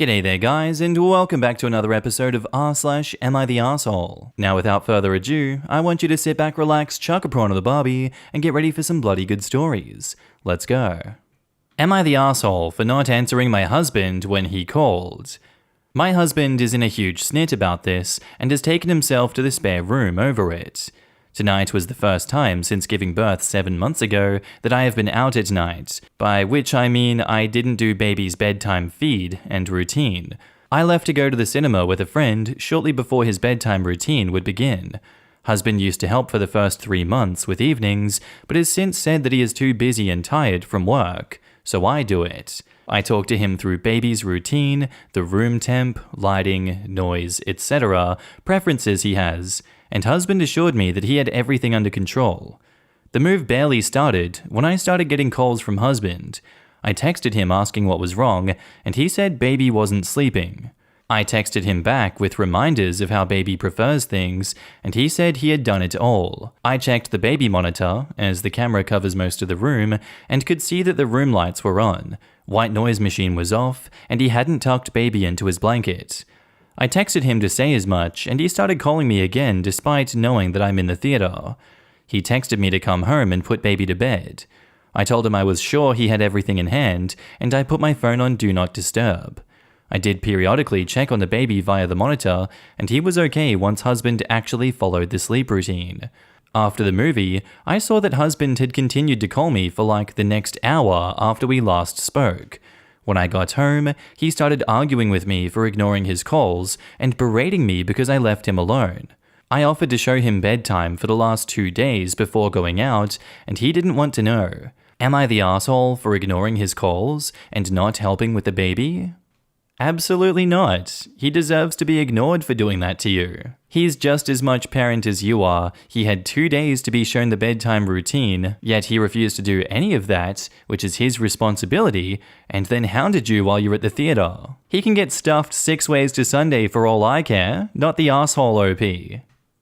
G'day there guys, and welcome back to another episode of r/Am I the Arsehole? Now without further ado, I want you to sit back, relax, chuck a prawn of the barbie, and get ready for some bloody good stories. Let's go. Am I the arsehole for not answering my husband when he called? My husband is in a huge snit about this, and has taken himself to the spare room over it. Tonight was the first time since giving birth 7 months ago that I have been out at night, by which I mean I didn't do baby's bedtime feed and routine. I left to go to the cinema with a friend shortly before his bedtime routine would begin. Husband used to help for the first 3 months with evenings, but has since said that he is too busy and tired from work, so I do it. I talk to him through baby's routine, the room temp, lighting, noise, etc., preferences he has, and husband assured me that he had everything under control. The move barely started when I started getting calls from husband. I texted him asking what was wrong, and he said baby wasn't sleeping. I texted him back with reminders of how baby prefers things, and he said he had done it all. I checked the baby monitor, as the camera covers most of the room, and could see that the room lights were on, white noise machine was off, and he hadn't tucked baby into his blanket. I texted him to say as much, and he started calling me again despite knowing that I'm in the theater. He texted me to come home and put baby to bed. I told him I was sure he had everything in hand, and I put my phone on Do Not Disturb. I did periodically check on the baby via the monitor, and he was okay once husband actually followed the sleep routine. After the movie, I saw that husband had continued to call me for like the next hour after we last spoke. When I got home, he started arguing with me for ignoring his calls and berating me because I left him alone. I offered to show him bedtime for the last 2 days before going out, and he didn't want to know. Am I the asshole for ignoring his calls and not helping with the baby? Absolutely not. He deserves to be ignored for doing that to you. He's just as much parent as you are. He had 2 days to be shown the bedtime routine, yet he refused to do any of that, which is his responsibility, and then hounded you while you're at the theater. He can get stuffed 6 ways to Sunday for all I care, not the asshole OP.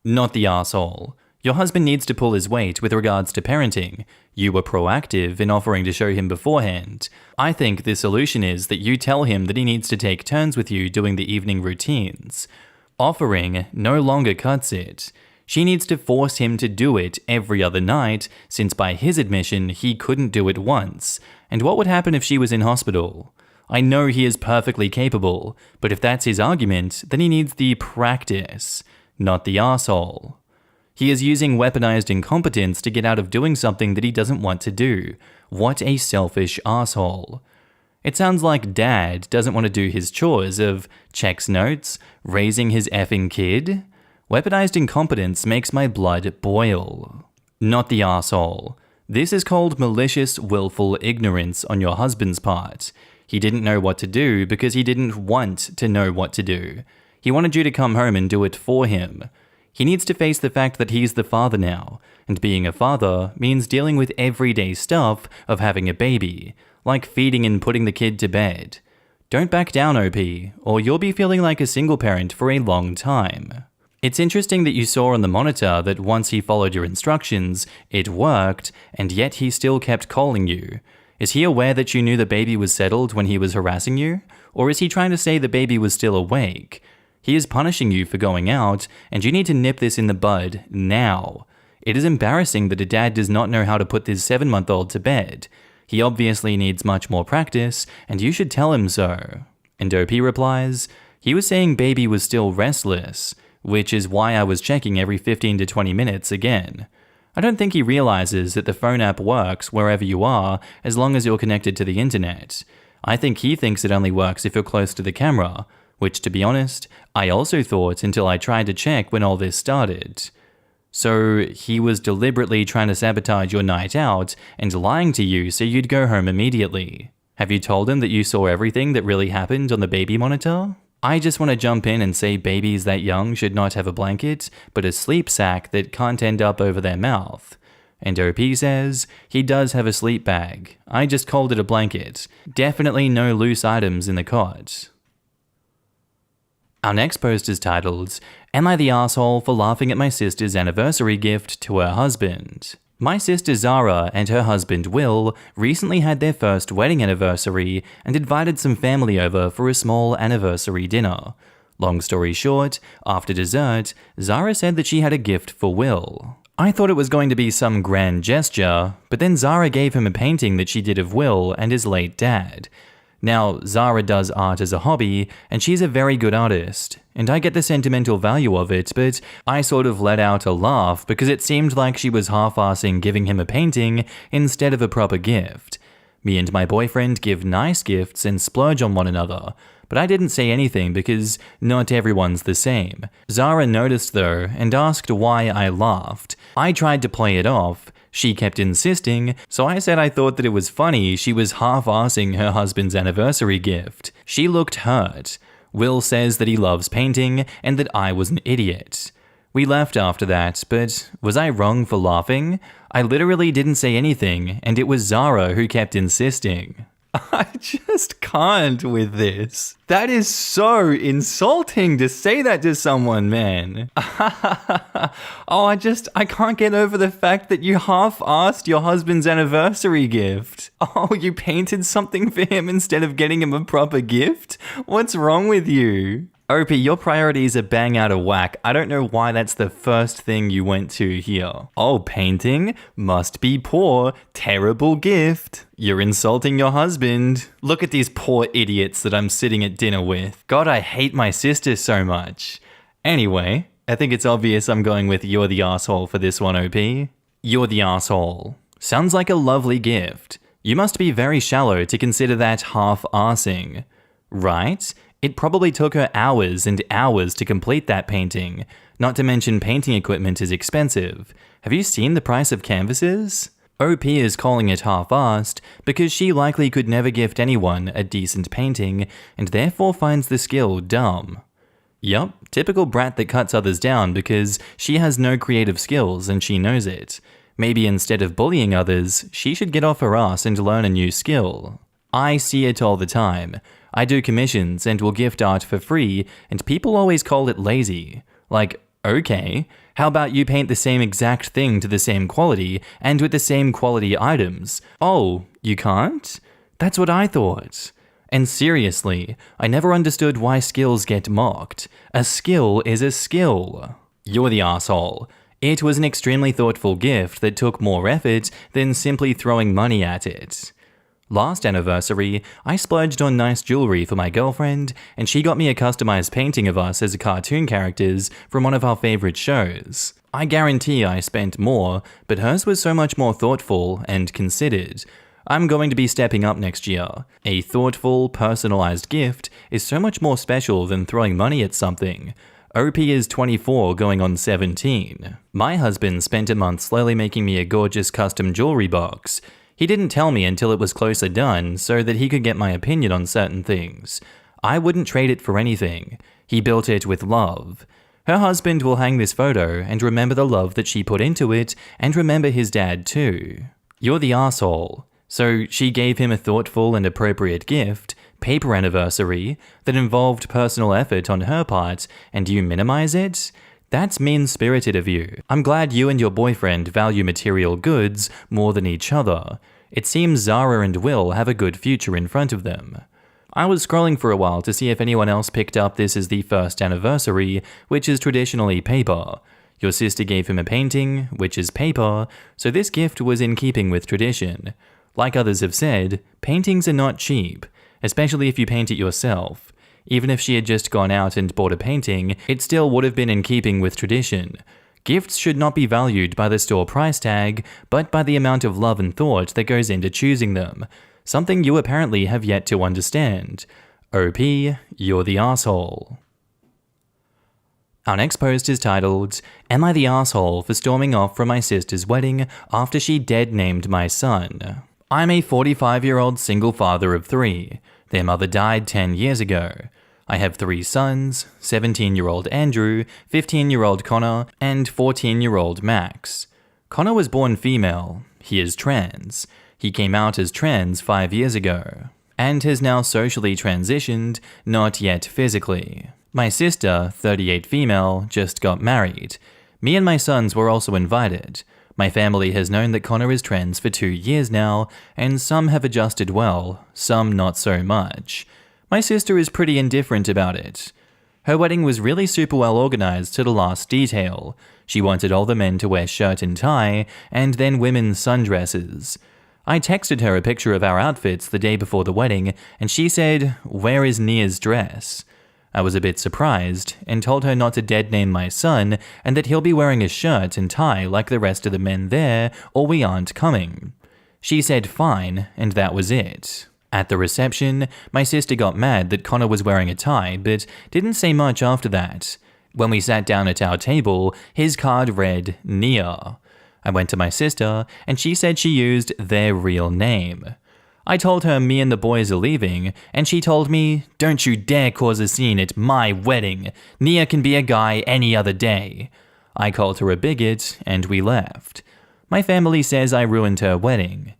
Not the asshole. Your husband needs to pull his weight with regards to parenting. You were proactive in offering to show him beforehand. I think the solution is that you tell him that he needs to take turns with you doing the evening routines. Offering no longer cuts it. She needs to force him to do it every other night, since by his admission he couldn't do it once. And what would happen if she was in hospital? I know he is perfectly capable, but if that's his argument, then he needs the practice, not the arsehole. He is using weaponized incompetence to get out of doing something that he doesn't want to do. What a selfish asshole. It sounds like dad doesn't want to do his chores of checks notes, raising his effing kid. Weaponized incompetence makes my blood boil. Not the asshole. This is called malicious, willful ignorance on your husband's part. He didn't know what to do because he didn't want to know what to do. He wanted you to come home and do it for him. He needs to face the fact that he's the father now, and being a father means dealing with everyday stuff of having a baby, like feeding and putting the kid to bed. Don't back down, OP, or you'll be feeling like a single parent for a long time. It's interesting that you saw on the monitor that once he followed your instructions, it worked, and yet he still kept calling you. Is he aware that you knew the baby was settled when he was harassing you? Or is he trying to say the baby was still awake? He is punishing you for going out, and you need to nip this in the bud now. It is embarrassing that a dad does not know how to put this 7-month-old to bed. He obviously needs much more practice, and you should tell him so. And OP replies, he was saying baby was still restless, which is why I was checking every 15 to 20 minutes again. I don't think he realizes that the phone app works wherever you are as long as you're connected to the internet. I think he thinks it only works if you're close to the camera, which, to be honest, I also thought until I tried to check when all this started. So he was deliberately trying to sabotage your night out and lying to you so you'd go home immediately. Have you told him that you saw everything that really happened on the baby monitor? I just want to jump in and say babies that young should not have a blanket, but a sleep sack that can't end up over their mouth. And OP says, he does have a sleep bag. I just called it a blanket. Definitely no loose items in the cot. Our next post is titled, Am I the Arsehole for laughing at my sister's anniversary gift to her husband? My sister Zara and her husband Will recently had their first wedding anniversary and invited some family over for a small anniversary dinner. Long story short, after dessert, Zara said that she had a gift for Will. I thought it was going to be some grand gesture, but then Zara gave him a painting that she did of Will and his late dad. Now, Zara does art as a hobby, and she's a very good artist, and I get the sentimental value of it, but I sort of let out a laugh because it seemed like she was half-assing giving him a painting instead of a proper gift. Me and my boyfriend give nice gifts and splurge on one another, but I didn't say anything because not everyone's the same. Zara noticed though and asked why I laughed. I tried to play it off. She kept insisting, so I said I thought that it was funny she was half-assing her husband's anniversary gift. She looked hurt. Will says that he loves painting and that I was an idiot. We left after that, but was I wrong for laughing? I literally didn't say anything, and it was Zara who kept insisting. I just can't with this. That is so insulting to say that to someone, man. I can't get over the fact that you half-assed your husband's anniversary gift. Oh, you painted something for him instead of getting him a proper gift? What's wrong with you? OP, your priorities are bang out of whack. I don't know why that's the first thing you went to here. Oh, painting? Must be poor. Terrible gift. You're insulting your husband. Look at these poor idiots that I'm sitting at dinner with. God, I hate my sister so much. Anyway, I think it's obvious I'm going with you're the asshole for this one, OP. You're the asshole. Sounds like a lovely gift. You must be very shallow to consider that half-assing. Right? It probably took her hours and hours to complete that painting, not to mention painting equipment is expensive. Have you seen the price of canvases? OP is calling it half-assed because she likely could never gift anyone a decent painting and therefore finds the skill dumb. Yup, typical brat that cuts others down because she has no creative skills and she knows it. Maybe instead of bullying others, she should get off her ass and learn a new skill. I see it all the time. I do commissions and will gift art for free, and people always call it lazy. Like, okay, how about you paint the same exact thing to the same quality and with the same quality items? Oh, you can't? That's what I thought. And seriously, I never understood why skills get mocked. A skill is a skill. You're the asshole. It was an extremely thoughtful gift that took more effort than simply throwing money at it. Last anniversary, I splurged on nice jewelry for my girlfriend, and she got me a customized painting of us as cartoon characters from one of our favorite shows. I guarantee I spent more, but hers was so much more thoughtful and considered. I'm going to be stepping up next year. A thoughtful, personalized gift is so much more special than throwing money at something. OP is 24 going on 17. My husband spent a month slowly making me a gorgeous custom jewelry box. He didn't tell me until it was closer done so that he could get my opinion on certain things. I wouldn't trade it for anything. He built it with love. Her husband will hang this photo and remember the love that she put into it and remember his dad too. You're the asshole. So she gave him a thoughtful and appropriate gift, paper anniversary, that involved personal effort on her part, and you minimize it? That's mean-spirited of you. I'm glad you and your boyfriend value material goods more than each other. It seems Zara and Will have a good future in front of them. I was scrolling for a while to see if anyone else picked up this as the first anniversary, which is traditionally paper. Your sister gave him a painting, which is paper, so this gift was in keeping with tradition. Like others have said, paintings are not cheap, especially if you paint it yourself. Even if she had just gone out and bought a painting, it still would have been in keeping with tradition. Gifts should not be valued by the store price tag, but by the amount of love and thought that goes into choosing them. Something you apparently have yet to understand. OP, you're the asshole. Our next post is titled, Am I the asshole for storming off from my sister's wedding after she dead-named my son? I'm a 45-year-old single father of 3. Their mother died 10 years ago. I have 3 sons, 17-year-old Andrew, 15-year-old Connor, and 14-year-old Max. Connor was born female. He is trans. He came out as trans 5 years ago, and has now socially transitioned, not yet physically. My sister, 38 female, just got married. Me and my sons were also invited. My family has known that Connor is trans for 2 years now, and some have adjusted well, some not so much. My sister is pretty indifferent about it. Her wedding was really super well organized to the last detail. She wanted all the men to wear shirt and tie, and then women's sundresses. I texted her a picture of our outfits the day before the wedding, and she said, "Where is Nia's dress?" I was a bit surprised, and told her not to dead-name my son, and that he'll be wearing a shirt and tie like the rest of the men there, or we aren't coming. She said fine, and that was it. At the reception, my sister got mad that Connor was wearing a tie, but didn't say much after that. When we sat down at our table, his card read Nia. I went to my sister, and she said she used their real name. I told her me and the boys are leaving, and she told me, "Don't you dare cause a scene at my wedding. Nia can be a guy any other day." I called her a bigot, and we left. My family says I ruined her wedding.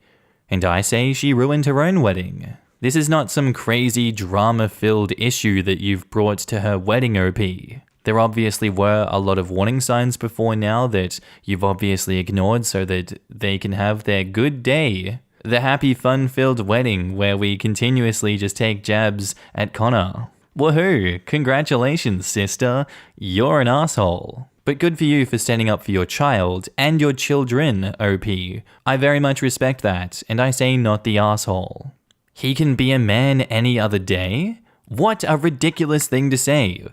And I say she ruined her own wedding. This is not some crazy drama-filled issue that you've brought to her wedding, OP. There obviously were a lot of warning signs before now that you've obviously ignored so that they can have their good day. The happy, fun-filled wedding where we continuously just take jabs at Connor. Woohoo! Congratulations, sister. You're an asshole. But good for you for standing up for your child and your children, OP. I very much respect that, and I say not the asshole. He can be a man any other day? What a ridiculous thing to say.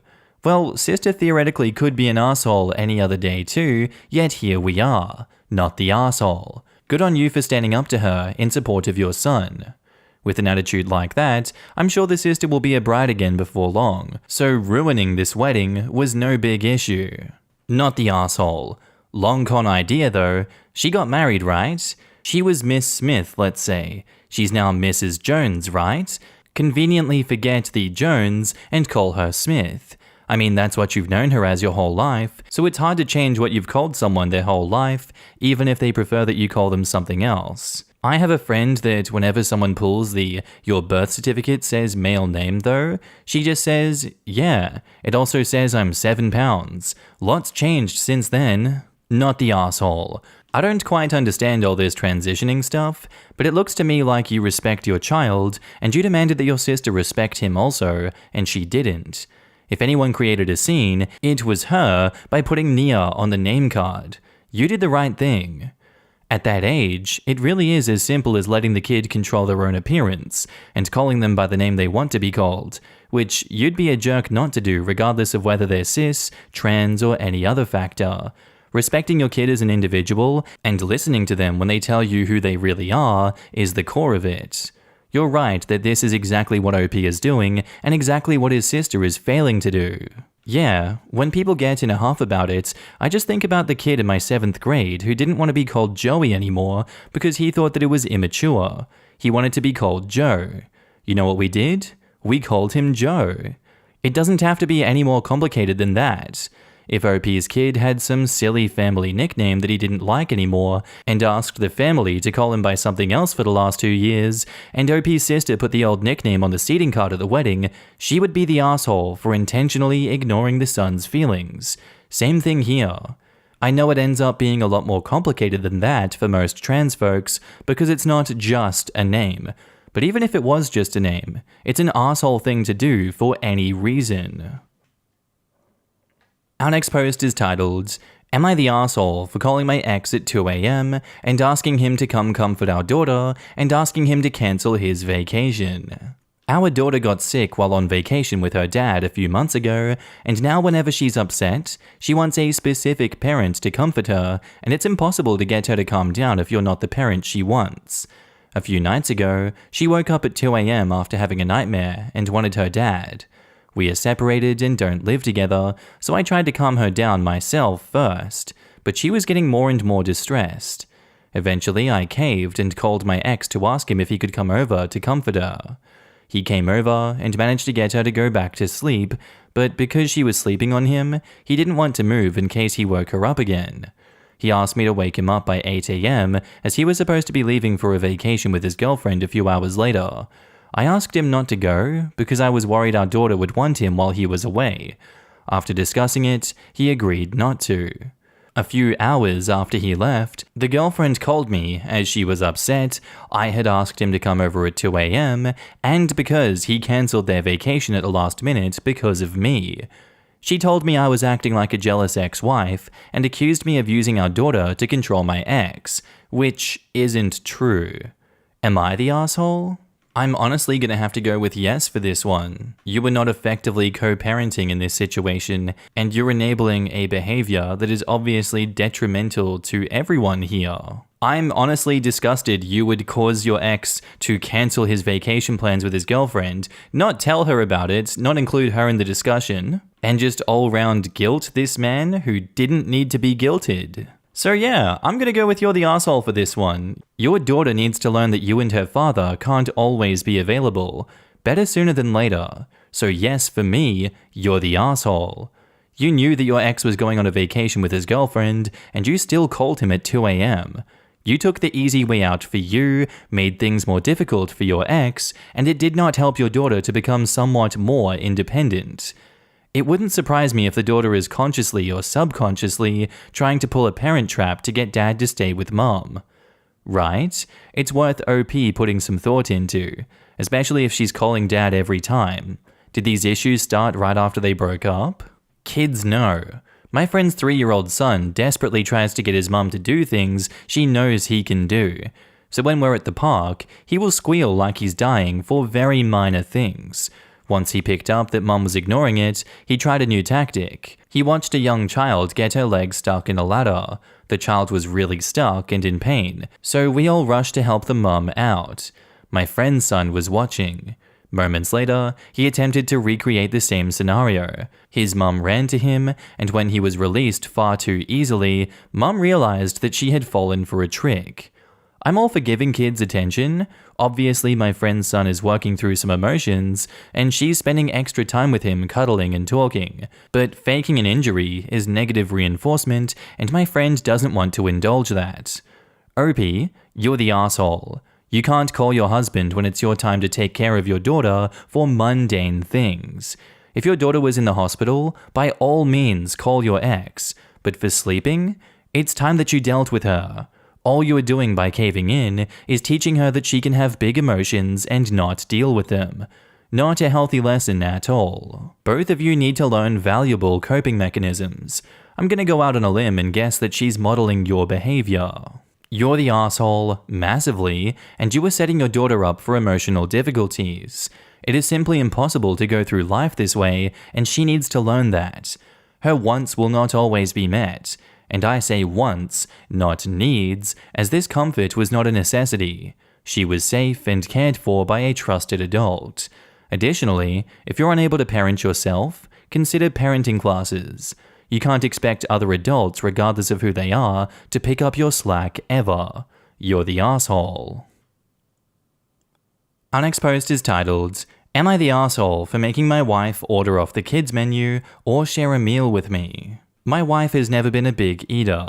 Well, sister theoretically could be an asshole any other day too, yet here we are. Not the asshole. Good on you for standing up to her in support of your son. With an attitude like that, I'm sure the sister will be a bride again before long, so ruining this wedding was no big issue. Not the asshole. Long con idea though. She got married, right? She was Miss Smith, let's say. She's now Mrs. Jones, right? Conveniently forget the Jones and call her Smith. I mean, that's what you've known her as your whole life, so it's hard to change what you've called someone their whole life, even if they prefer that you call them something else. I have a friend that whenever someone pulls the "your birth certificate says male name though," she just says, "Yeah, it also says I'm 7 pounds. Lots changed since then." Not the asshole. I don't quite understand all this transitioning stuff, but it looks to me like you respect your child, and you demanded that your sister respect him also, and she didn't. If anyone created a scene, it was her by putting Nia on the name card. You did the right thing. At that age, it really is as simple as letting the kid control their own appearance and calling them by the name they want to be called, which you'd be a jerk not to do regardless of whether they're cis, trans, or any other factor. Respecting your kid as an individual and listening to them when they tell you who they really are is the core of it. You're right that this is exactly what OP is doing and exactly what his sister is failing to do. Yeah, when people get in a huff about it, I just think about the kid in my 7th grade who didn't want to be called Joey anymore because he thought that it was immature. He wanted to be called Joe. You know what we did? We called him Joe. It doesn't have to be any more complicated than that. If OP's kid had some silly family nickname that he didn't like anymore and asked the family to call him by something else for the last 2 years, and OP's sister put the old nickname on the seating card at the wedding, she would be the asshole for intentionally ignoring the son's feelings. Same thing here. I know it ends up being a lot more complicated than that for most trans folks because it's not just a name. But even if it was just a name, it's an asshole thing to do for any reason. Our next post is titled, "Am I the arsehole for calling my ex at 2 a.m. and asking him to come comfort our daughter and asking him to cancel his vacation?" Our daughter got sick while on vacation with her dad a few months ago, and now whenever she's upset, she wants a specific parent to comfort her, and it's impossible to get her to calm down if you're not the parent she wants. A few nights ago, she woke up at 2 a.m. after having a nightmare and wanted her dad. We are separated and don't live together, so I tried to calm her down myself first, but she was getting more and more distressed. Eventually, I caved and called my ex to ask him if he could come over to comfort her. He came over and managed to get her to go back to sleep, but because she was sleeping on him, he didn't want to move in case he woke her up again. He asked me to wake him up by 8 a.m. as he was supposed to be leaving for a vacation with his girlfriend a few hours later. I asked him not to go because I was worried our daughter would want him while he was away. After discussing it, he agreed not to. A few hours after he left, the girlfriend called me as she was upset. I had asked him to come over at 2 a.m. and because he cancelled their vacation at the last minute because of me. She told me I was acting like a jealous ex-wife and accused me of using our daughter to control my ex, which isn't true. Am I the asshole? I'm honestly gonna have to go with yes for this one. You were not effectively co-parenting in this situation, and you're enabling a behavior that is obviously detrimental to everyone here. I'm honestly disgusted you would cause your ex to cancel his vacation plans with his girlfriend, not tell her about it, not include her in the discussion, and just all-round guilt this man who didn't need to be guilted. So yeah, I'm gonna go with you're the asshole for this one. Your daughter needs to learn that you and her father can't always be available. Better sooner than later. So yes, for me, you're the asshole. You knew that your ex was going on a vacation with his girlfriend, and you still called him at 2 a.m. You took the easy way out for you, made things more difficult for your ex, and it did not help your daughter to become somewhat more independent. It wouldn't surprise me if the daughter is consciously or subconsciously trying to pull a parent trap to get dad to stay with mom. Right? It's worth OP putting some thought into, especially if she's calling dad every time. Did these issues start right after they broke up? Kids know. My friend's 3-year-old son desperately tries to get his mum to do things she knows he can do. So when we're at the park, he will squeal like he's dying for very minor things. Once he picked up that mum was ignoring it, he tried a new tactic. He watched a young child get her leg stuck in a ladder. The child was really stuck and in pain, so we all rushed to help the mum out. My friend's son was watching. Moments later, he attempted to recreate the same scenario. His mum ran to him, and when he was released far too easily, mum realized that she had fallen for a trick. I'm all for giving kids attention. Obviously, my friend's son is working through some emotions, and she's spending extra time with him cuddling and talking. But faking an injury is negative reinforcement, and my friend doesn't want to indulge that. Opie, you're the asshole. You can't call your husband when it's your time to take care of your daughter for mundane things. If your daughter was in the hospital, by all means call your ex. But for sleeping, it's time that you dealt with her. All you are doing by caving in is teaching her that she can have big emotions and not deal with them. Not a healthy lesson at all. Both of you need to learn valuable coping mechanisms. I'm gonna go out on a limb and guess that she's modeling your behavior. You're the asshole, massively, and you are setting your daughter up for emotional difficulties. It is simply impossible to go through life this way, and she needs to learn that. Her wants will not always be met. And I say wants, not needs, as this comfort was not a necessity. She was safe and cared for by a trusted adult. Additionally, if you're unable to parent yourself, consider parenting classes. You can't expect other adults, regardless of who they are, to pick up your slack ever. You're the asshole. Unexposed is titled, Am I the asshole for making my wife order off the kids menu or share a meal with me? My wife has never been a big eater.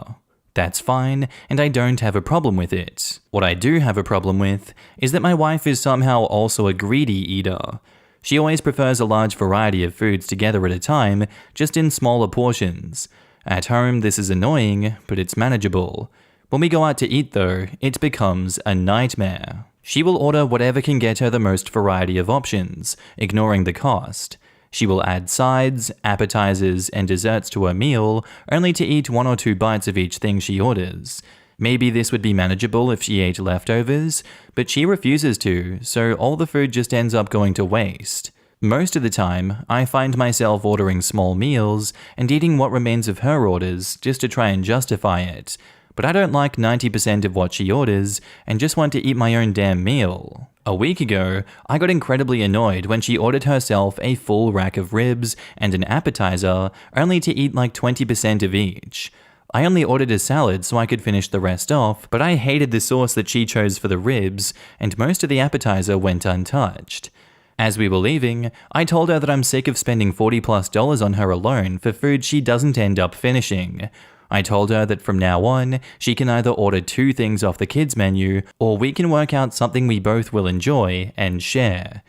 That's fine, and I don't have a problem with it. What I do have a problem with is that my wife is somehow also a greedy eater. She always prefers a large variety of foods together at a time, just in smaller portions. At home, this is annoying, but it's manageable. When we go out to eat though, it becomes a nightmare. She will order whatever can get her the most variety of options, ignoring the cost. She will add sides, appetizers, and desserts to her meal, only to eat 1 or 2 bites of each thing she orders. Maybe this would be manageable if she ate leftovers, but she refuses to, so all the food just ends up going to waste. Most of the time, I find myself ordering small meals and eating what remains of her orders just to try and justify it. But I don't like 90% of what she orders and just want to eat my own damn meal. A week ago, I got incredibly annoyed when she ordered herself a full rack of ribs and an appetizer, only to eat like 20% of each. I only ordered a salad so I could finish the rest off, but I hated the sauce that she chose for the ribs, and most of the appetizer went untouched. As we were leaving, I told her that I'm sick of spending $40+ on her alone for food she doesn't end up finishing. I told her that from now on, she can either order 2 things off the kids menu, or we can work out something we both will enjoy and share.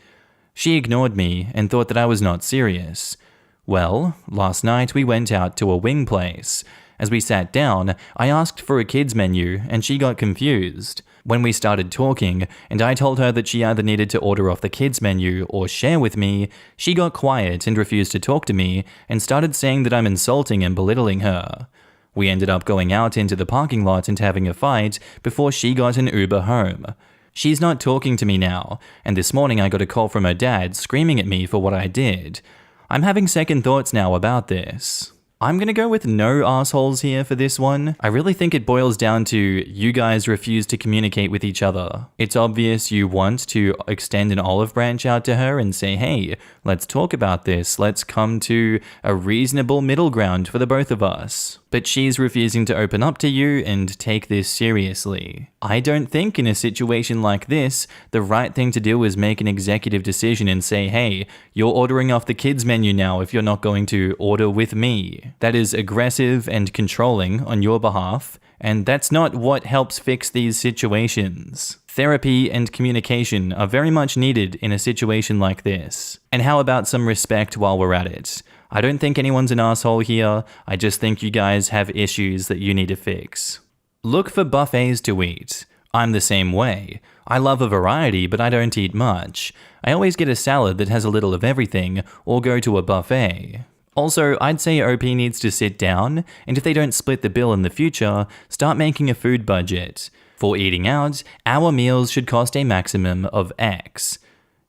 She ignored me and thought that I was not serious. Well, last night we went out to a wing place. As we sat down, I asked for a kids menu and she got confused. When we started talking, and I told her that she either needed to order off the kids menu or share with me, she got quiet and refused to talk to me and started saying that I'm insulting and belittling her. We ended up going out into the parking lot and having a fight before she got an Uber home. She's not talking to me now, and this morning I got a call from her dad screaming at me for what I did. I'm having second thoughts now about this. I'm gonna go with no assholes here for this one. I really think it boils down to you guys refuse to communicate with each other. It's obvious you want to extend an olive branch out to her and say, hey, let's talk about this. Let's come to a reasonable middle ground for the both of us. But she's refusing to open up to you and take this seriously. I don't think in a situation like this, the right thing to do is make an executive decision and say, hey, you're ordering off the kids menu now if you're not going to order with me. That is aggressive and controlling on your behalf, and that's not what helps fix these situations. Therapy and communication are very much needed in a situation like this. And how about some respect while we're at it? I don't think anyone's an asshole here, I just think you guys have issues that you need to fix. Look for buffets to eat. I'm the same way. I love a variety, but I don't eat much. I always get a salad that has a little of everything, or go to a buffet. Also, I'd say OP needs to sit down, and if they don't split the bill in the future, start making a food budget. For eating out, our meals should cost a maximum of X.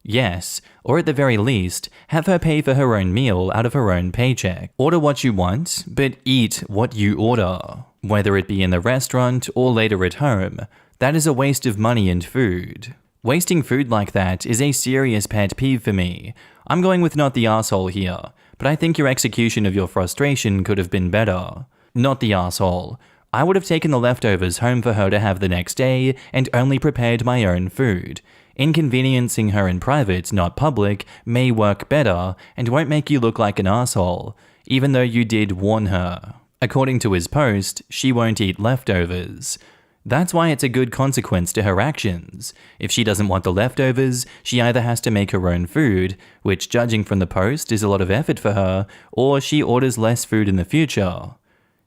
Yes, or at the very least, have her pay for her own meal out of her own paycheck. Order what you want, but eat what you order. Whether it be in the restaurant or later at home, that is a waste of money and food. Wasting food like that is a serious pet peeve for me. I'm going with not the asshole here, but I think your execution of your frustration could have been better. Not the asshole. I would have taken the leftovers home for her to have the next day and only prepared my own food. Inconveniencing her in private, not public, may work better and won't make you look like an asshole, even though you did warn her. According to his post, she won't eat leftovers. That's why it's a good consequence to her actions. If she doesn't want the leftovers, she either has to make her own food, which judging from the post is a lot of effort for her, or she orders less food in the future.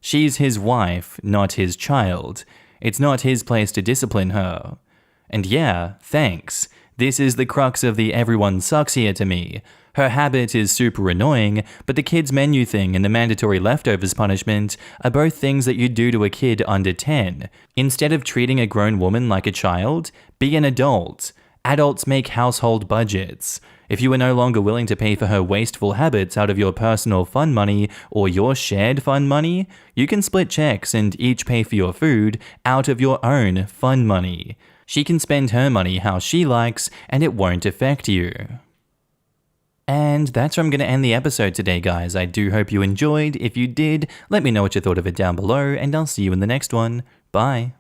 She's his wife, not his child. It's not his place to discipline her. And yeah, thanks. This is the crux of the everyone sucks here to me. Her habit is super annoying, but the kids menu thing and the mandatory leftovers punishment are both things that you do to a kid under 10. Instead of treating a grown woman like a child, be an adult. Adults make household budgets. If you are no longer willing to pay for her wasteful habits out of your personal fun money or your shared fun money, you can split checks and each pay for your food out of your own fun money. She can spend her money how she likes and it won't affect you. And that's where I'm going to end the episode today, guys. I do hope you enjoyed. If you did, let me know what you thought of it down below, and I'll see you in the next one. Bye.